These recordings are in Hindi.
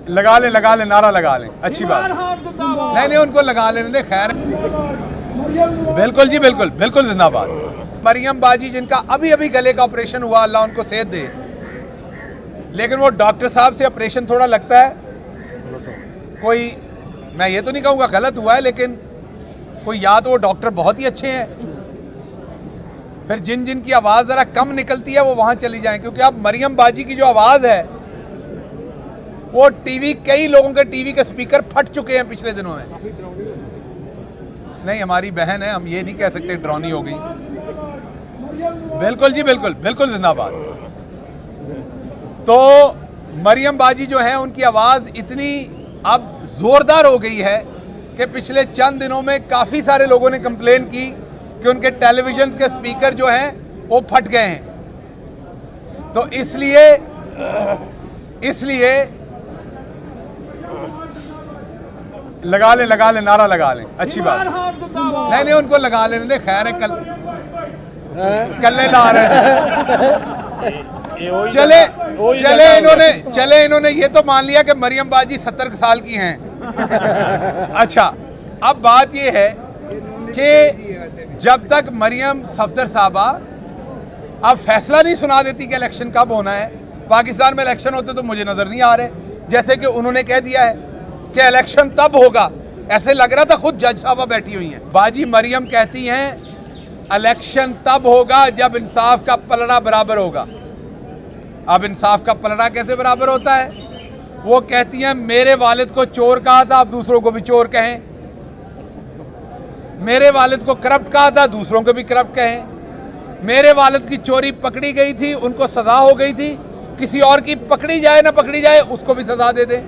लगा लें नारा लगा लें, अच्छी बात। नहीं उनको लगा लेने दे, खैर। बिल्कुल जी, बिल्कुल जिंदाबाद। मरियम बाजी जिनका अभी अभी गले का ऑपरेशन हुआ, अल्लाह उनको सेहत दे, लेकिन वो डॉक्टर साहब से ऑपरेशन थोड़ा लगता है कोई, मैं ये तो नहीं कहूँगा गलत हुआ है, लेकिन कोई, या तो वो डॉक्टर बहुत ही अच्छे हैं, फिर जिन की आवाज़ ज़रा कम निकलती है वो वहाँ चली जाएं, क्योंकि अब मरियम बाजी की जो आवाज़ है वो टीवी, कई लोगों के टीवी के स्पीकर फट चुके हैं पिछले दिनों में। नहीं, हमारी बहन है, हम ये नहीं कह सकते ड्रॉनी हो गई। बिल्कुल जी, बिल्कुल जिंदाबाद। तो मरियम बाजी जो है उनकी आवाज़ इतनी अब जोरदार हो गई है कि पिछले चंद दिनों में काफ़ी सारे लोगों ने कंप्लेन की कि उनके टेलीविजन के स्पीकर जो हैं वो फट गए हैं। तो इसलिए लगा लें नारा लगा लें, अच्छी बात। नहीं उनको लगा लेने दे, खैर है, कल ला रहे हैं। चले इन्होंने ये तो मान लिया कि मरियम बाजी 70 साल की हैं। अच्छा, अब बात ये है कि जब तक मरियम सफदर साहबा अब फैसला नहीं सुना देती कि इलेक्शन कब होना है, पाकिस्तान में इलेक्शन होते तो मुझे नजर नहीं आ रहे, जैसे कि उन्होंने कह दिया है कि इलेक्शन तब होगा, ऐसे लग रहा था खुद जज साहबा बैठी हुई हैं। बाजी मरियम कहती हैं इलेक्शन तब होगा जब इंसाफ का पलड़ा बराबर होगा। अब इंसाफ का पलड़ा कैसे बराबर होता है? वो कहती हैं मेरे वालिद को चोर कहा था, अब दूसरों को भी चोर कहें। मेरे वालिद को करप्ट कहा था, दूसरों को भी करप्ट कहें। मेरे वालिद की चोरी पकड़ी गई थी, उनको सजा हो गई थी, किसी और की पकड़ी जाए ना पकड़ी जाए उसको भी सजा दे दें,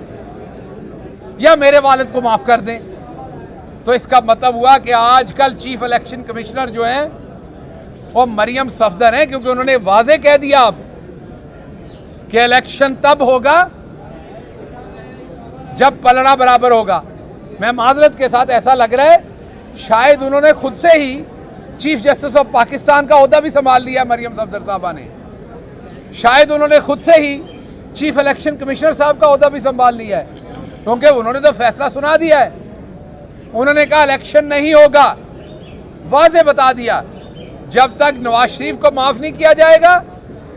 या मेरे वालिद को माफ कर दें। तो इसका मतलब हुआ कि आजकल चीफ इलेक्शन कमिश्नर जो हैं वो मरियम सफदर हैं, क्योंकि उन्होंने वाजे कह दिया अब कि इलेक्शन तब होगा जब पलड़ा बराबर होगा। मैं माजरत के साथ ऐसा लग रहा है शायद उन्होंने खुद से ही चीफ जस्टिस ऑफ पाकिस्तान का ओहदा भी संभाल लिया मरियम सफदर साहबा ने, शायद उन्होंने खुद से ही चीफ इलेक्शन कमिश्नर साहब का ओहदा भी संभाल लिया है, क्योंकि उन्होंने तो फैसला सुना दिया है। उन्होंने कहा इलेक्शन नहीं होगा, वाजे बता दिया, जब तक नवाज शरीफ को माफ नहीं किया जाएगा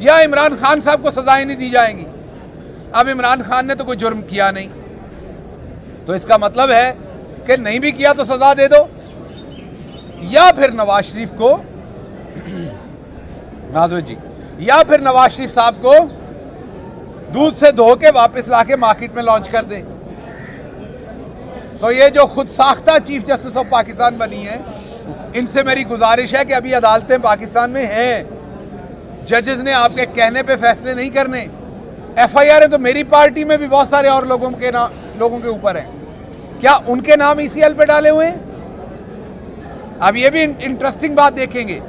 या इमरान खान साहब को सजाएं नहीं दी जाएंगी। अब इमरान खान ने तो कोई जुर्म किया नहीं, तो इसका मतलब है कि नहीं भी किया तो सजा दे दो, या फिर नवाज शरीफ को नाज़िर जी, या फिर नवाज शरीफ साहब को दूध से धो के वापस लाके मार्केट में लॉन्च कर दें। तो ये जो खुद साख्ता चीफ जस्टिस ऑफ पाकिस्तान बनी है, इनसे मेरी गुजारिश है कि अभी अदालतें पाकिस्तान में हैं, जजेस ने आपके कहने पे फैसले नहीं करने। एफआईआर है तो मेरी पार्टी में भी बहुत सारे और लोगों के ऊपर हैं, क्या उनके नाम ईसीएल पे डाले हुए हैं? अब ये भी इंटरेस्टिंग बात देखेंगे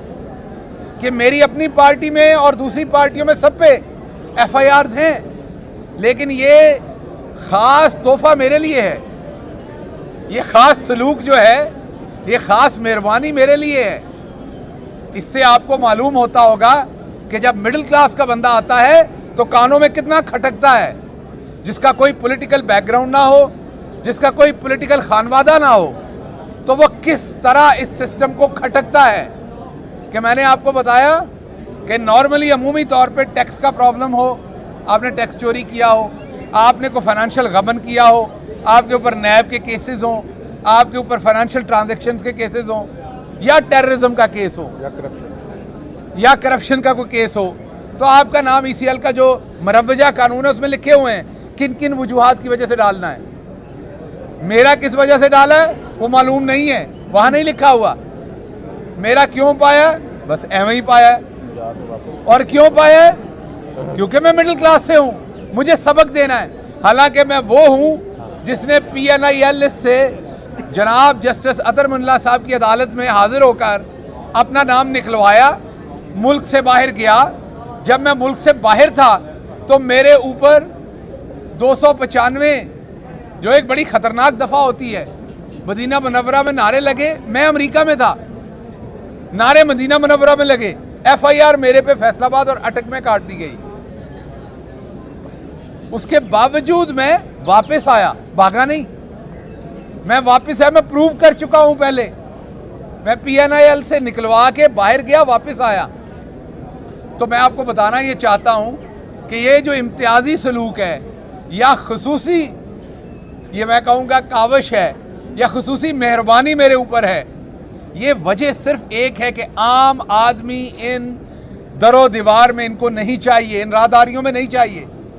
कि मेरी अपनी पार्टी में और दूसरी पार्टियों में सब पे एफआईआर्स हैं, लेकिन ये खास तोहफा मेरे लिए है, ये खास सलूक जो है, ये खास मेहरबानी मेरे लिए है। इससे आपको मालूम होता होगा कि जब मिडिल क्लास का बंदा आता है तो कानों में कितना खटकता है, जिसका कोई पॉलिटिकल बैकग्राउंड ना हो, जिसका कोई पॉलिटिकल खानवादा ना हो, तो वो किस तरह इस सिस्टम को खटकता है। कि मैंने आपको बताया कि नॉर्मली अमूमी तौर पे टैक्स का प्रॉब्लम हो, आपने टैक्स चोरी किया हो, आपने को फाइनेंशियल गबन किया हो, आपके ऊपर नैब के केसेस हों, आपके ऊपर फाइनेंशियल ट्रांजैक्शंस के केसेस हों, या टेररिज्म का केस हो, या करप्शन का कोई केस हो, तो आपका नाम ईसीएल का जो मरवजा कानून है उसमें लिखे हुए हैं किन किन वजूहात की वजह से डालना है। मेरा किस वजह से डाला है वो मालूम नहीं है, वहां नहीं लिखा हुआ। मेरा क्यों पाया, बस एवं ही पाया। और क्यों पाया? क्योंकि मैं मिडिल क्लास से हूं, मुझे सबक देना है। हालांकि मैं वो हूं जिसने PNIL से जनाब जस्टिस अतर मुल्ला साहब की अदालत में हाजिर होकर अपना नाम निकलवाया, मुल्क से बाहर गया। जब मैं मुल्क से बाहर था तो मेरे ऊपर 295 जो एक बड़ी खतरनाक दफा होती है, मदीना मुनव्वरा में नारे लगे। मैं अमेरिका में था, नारे मदीना मुनव्वरा में लगे, FIR मेरे पे फैसलाबाद और अटक में काट दी गई। उसके बावजूद मैं वापस आया, भागा नहीं। मैं वापस आया, मैं प्रूव कर चुका हूं पहले। मैं PNIL से निकलवा के बाहर गया, वापस आया। तो मैं आपको बताना ये चाहता हूं कि ये जो इम्तियाजी सलूक है या खुसूसी, ये मैं कहूँगा काविश है या खुसूसी मेहरबानी मेरे ऊपर है, ये वजह सिर्फ एक है कि आम आदमी इन दरो दीवार में इनको नहीं चाहिए, इन राहदारियों में नहीं चाहिए।